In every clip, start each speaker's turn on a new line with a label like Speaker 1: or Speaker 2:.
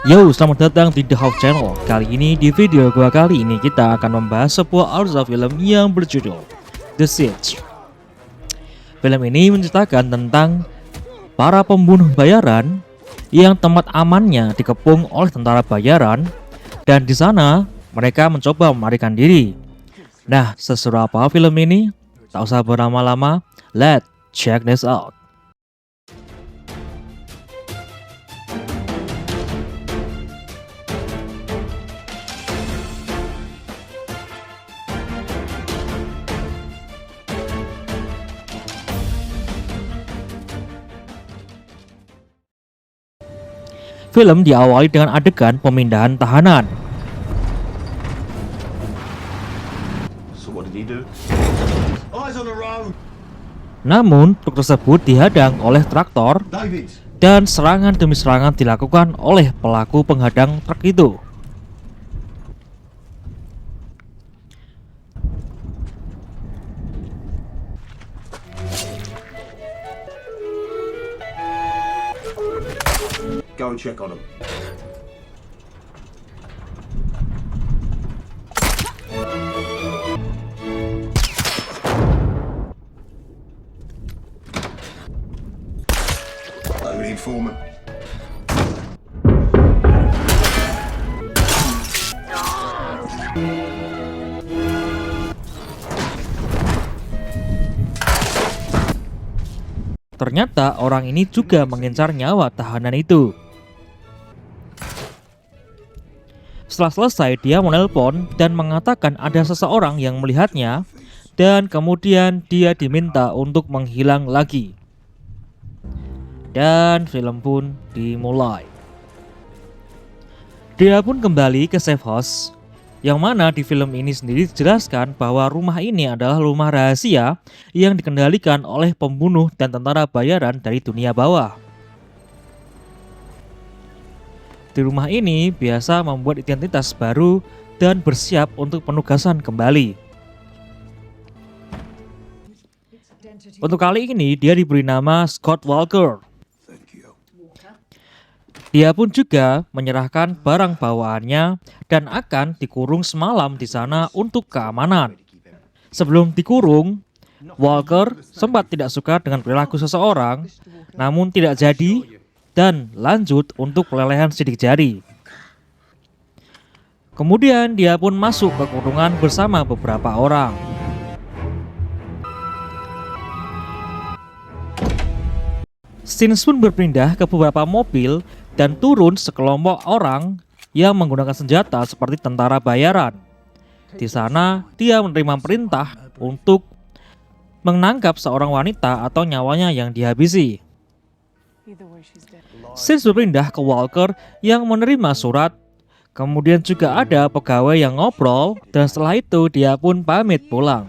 Speaker 1: Yo, selamat datang di The House Channel. Kali ini di video gua kali ini kita akan membahas sebuah artsy film yang berjudul The Siege. Film ini menceritakan tentang para pembunuh bayaran yang tempat amannya dikepung oleh tentara bayaran, dan di sana mereka mencoba melarikan diri. Nah, seseru apa film ini? Tak usah berlama-lama, let's check this out. Film diawali dengan adegan pemindahan tahanan.
Speaker 2: So what did he do? Eyes on the road,
Speaker 1: Namun, truk tersebut dihadang oleh traktor
Speaker 2: David.
Speaker 1: dan serangan demi serangan dilakukan oleh pelaku penghadang truk itu.
Speaker 2: Go and check on him. David informant.
Speaker 1: Ternyata orang ini juga mengincar nyawa tahanan itu. Setelah selesai, dia menelpon dan mengatakan ada seseorang yang melihatnya, dan kemudian dia diminta untuk menghilang lagi. Dan film pun dimulai. Dia pun kembali ke safe house, yang mana di film ini sendiri dijelaskan bahwa rumah ini adalah rumah rahasia yang dikendalikan oleh pembunuh dan tentara bayaran dari dunia bawah. Di rumah ini biasa membuat identitas baru dan bersiap untuk penugasan kembali. Untuk kali ini dia diberi nama Scott Walker. Dia pun juga menyerahkan barang bawaannya dan akan dikurung semalam di sana untuk keamanan. Sebelum dikurung, Walker sempat tidak suka dengan perilaku seseorang, namun tidak jadi dan lanjut untuk pelelehan sidik jari. Kemudian dia pun masuk ke kurungan bersama beberapa orang. Scenes pun berpindah ke beberapa mobil dan turun sekelompok orang yang menggunakan senjata seperti tentara bayaran. Di sana dia menerima perintah untuk menangkap seorang wanita atau nyawanya yang dihabisi. Scenes berpindah ke Walker yang menerima surat. Kemudian juga ada pegawai yang ngobrol, dan setelah itu dia pun pamit pulang.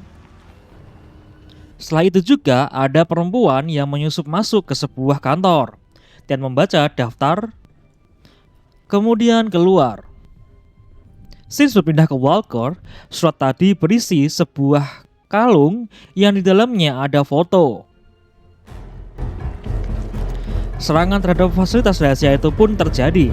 Speaker 1: Setelah itu juga ada perempuan yang menyusup masuk ke sebuah kantor dan membaca daftar, kemudian keluar. Scenes berpindah ke Walker. Surat tadi berisi sebuah kalung yang di dalamnya ada foto. Serangan terhadap fasilitas rahasia itu pun terjadi.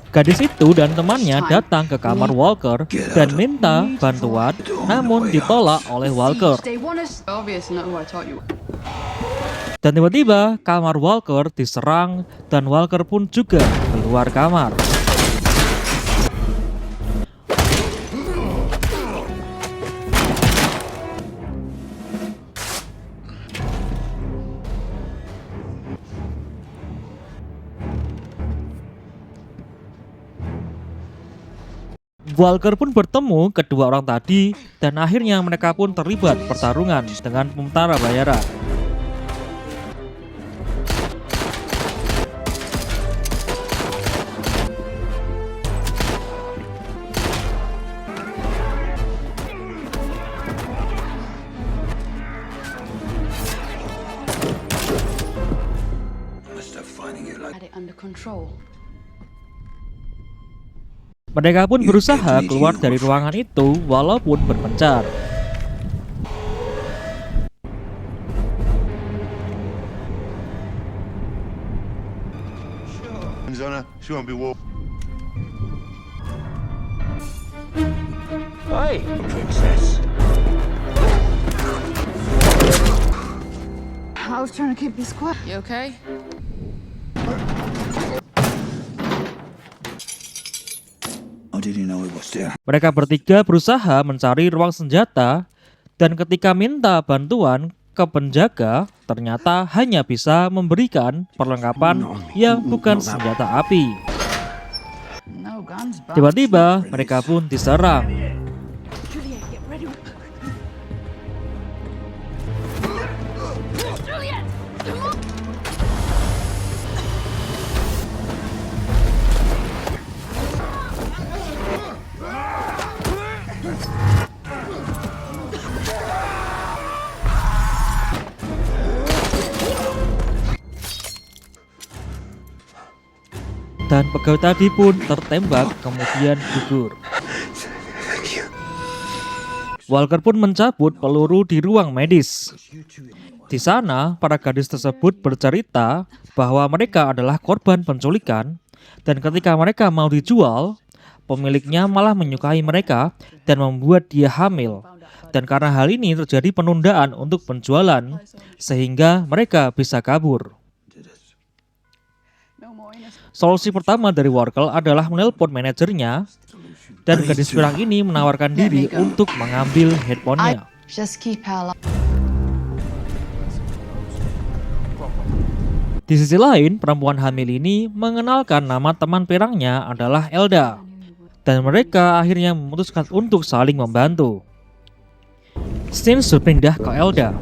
Speaker 1: Gadis itu dan temannya datang ke kamar Walker dan minta bantuan, namun ditolak oleh Walker. Dan tiba-tiba kamar Walker diserang dan Walker pun juga keluar kamar. Walker pun bertemu kedua orang tadi dan akhirnya mereka pun terlibat pertarungan dengan tentara bayaran.
Speaker 3: Had it under control.
Speaker 1: Mereka pun berusaha keluar dari ruangan itu walaupun berpencar.
Speaker 2: She won't be
Speaker 4: Hey, princess.
Speaker 3: I was trying to keep this quiet. You okay?
Speaker 4: How did you know it was there?
Speaker 1: Mereka bertiga berusaha mencari ruang senjata, dan ketika minta bantuan ke penjaga, ternyata hanya bisa memberikan perlengkapan yang bukan senjata api.
Speaker 3: No guns, but
Speaker 1: Tiba-tiba mereka pun diserang.
Speaker 3: Juliet, get ready. Juliet, come on.
Speaker 1: Dan pegawai tadi pun tertembak kemudian gugur. Walker pun mencabut peluru di ruang medis. Di sana, para gadis tersebut bercerita bahwa mereka adalah korban penculikan, dan ketika mereka mau dijual, pemiliknya malah menyukai mereka dan membuat dia hamil. Dan karena hal ini terjadi penundaan untuk penjualan, sehingga mereka bisa kabur.
Speaker 3: No more innocent.
Speaker 1: Solusi pertama dari Warkel adalah menelpon manajernya, dan gadis pirang ini menawarkan diri untuk mengambil handphonenya.
Speaker 3: Just keep our light.
Speaker 1: Di sisi lain, perempuan hamil ini mengenalkan nama teman pirangnya adalah Elda, dan mereka akhirnya memutuskan untuk saling membantu. Scene berpindah ke Elda.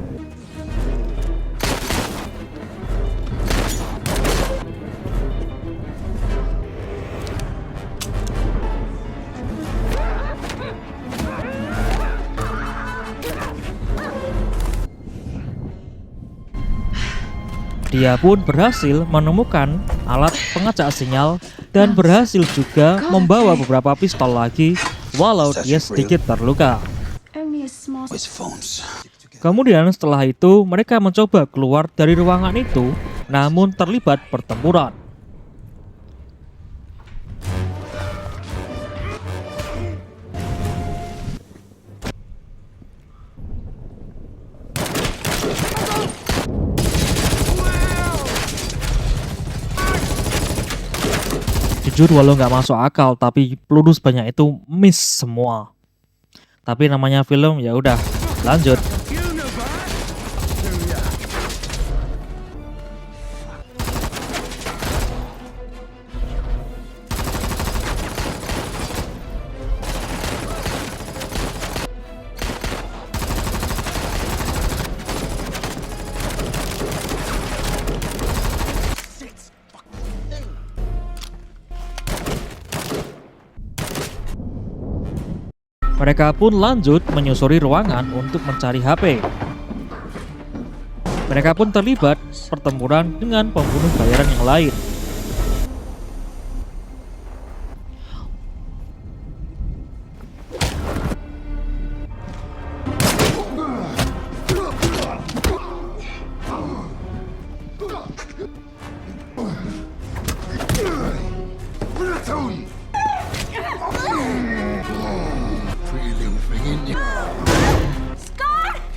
Speaker 1: Dia pun berhasil menemukan alat pengacak sinyal dan berhasil juga membawa beberapa pistol lagi walau dia sedikit terluka.
Speaker 3: Only a small.
Speaker 4: Where's phones?
Speaker 1: Kemudian setelah itu mereka mencoba keluar dari ruangan itu, namun terlibat pertempuran. Jujur walau nggak masuk akal, tapi peluru sebanyak itu miss semua. Tapi namanya film, ya udah, lanjut. Mereka pun lanjut menyusuri ruangan untuk mencari HP. Mereka pun terlibat pertempuran dengan pembunuh bayaran yang lain.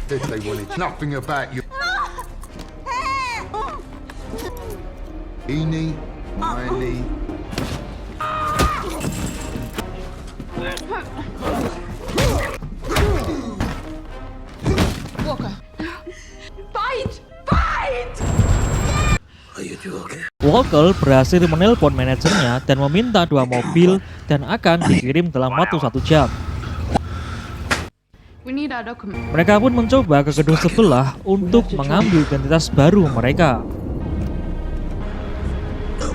Speaker 5: They wanted nothing about you. Eeny, miny.
Speaker 3: Walker. Fight! Fight!
Speaker 4: Are you joking?
Speaker 1: Walker berhasil menelpon manajernya dan meminta 2 mobil dan akan dikirim dalam waktu 1 jam.
Speaker 3: We need our document.
Speaker 1: Mereka pun mencoba ke gedung sebelah untuk mengambil identitas baru mereka.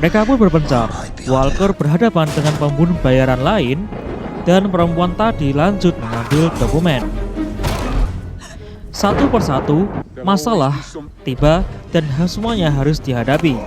Speaker 1: Mereka pun berpencar. Walker berhadapan dengan pembunuh bayaran lain, dan perempuan tadi lanjut mengambil dokumen. Satu persatu, masalah tiba dan semuanya harus dihadapi.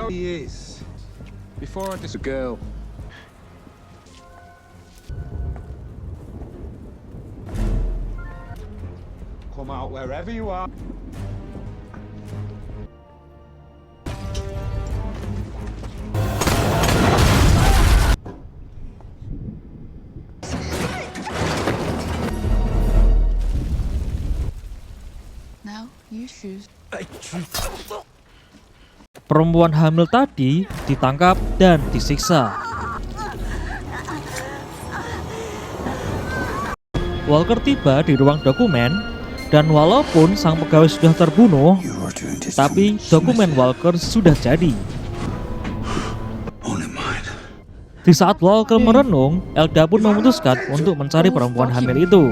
Speaker 5: He is. Before I a girl. Come out wherever you are.
Speaker 3: Now, you choose.
Speaker 1: Perempuan hamil tadi ditangkap dan disiksa. Walker tiba di ruang dokumen dan walaupun sang pegawai sudah terbunuh,
Speaker 4: You are doing this
Speaker 1: tapi dokumen Walker sudah jadi.
Speaker 4: only mine.
Speaker 1: Di saat Walker merenung, Elda pun memutuskan untuk mencari perempuan hamil itu.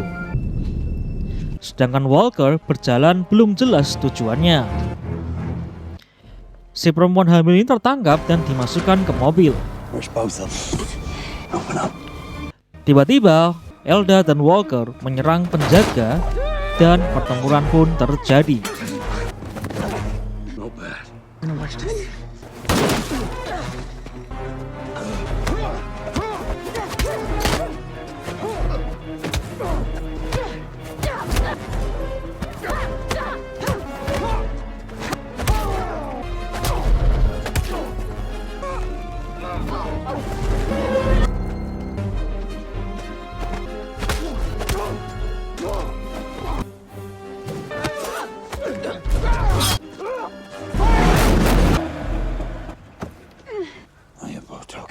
Speaker 1: Sedangkan Walker berjalan belum jelas tujuannya. Si perempuan hamil ini tertangkap dan dimasukkan ke mobil.
Speaker 4: Where's both of them? Open up.
Speaker 1: Tiba-tiba, Elda dan Walker menyerang penjaga dan pertempuran pun terjadi.
Speaker 4: Not bad. I about to.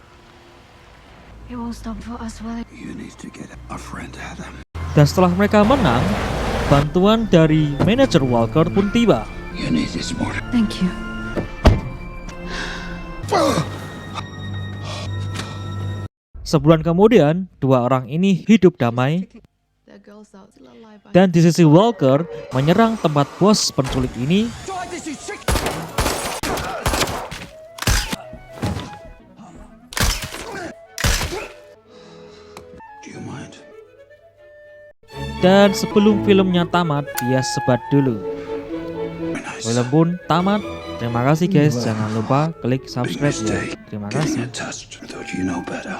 Speaker 3: It won't stop for us, will it?
Speaker 4: You need to get a friend at him.
Speaker 1: Dan setelah mereka menang, bantuan dari manajer Walker pun tiba.
Speaker 4: You need this more.
Speaker 3: Thank you.
Speaker 1: Sebulan kemudian, dua orang ini hidup damai
Speaker 3: The girl's out still alive.
Speaker 1: dan di sisi Walker menyerang tempat bos penculik ini
Speaker 4: Do you mind?
Speaker 1: dan sebelum filmnya tamat, dia sebat dulu.
Speaker 4: Very nice.
Speaker 1: Film pun tamat. Terima kasih guys, jangan lupa klik
Speaker 4: Big
Speaker 1: subscribe ya.
Speaker 4: mistake.
Speaker 1: Terima
Speaker 4: Getting
Speaker 1: kasih.
Speaker 4: attached. I thought you know better.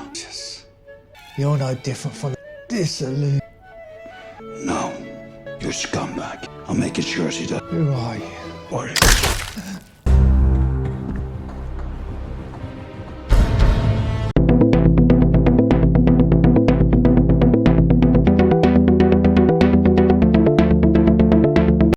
Speaker 6: You're no different from this saloon.
Speaker 4: No. You're scumbag. I'll make it sure she does.
Speaker 6: Who are you?
Speaker 4: Worry.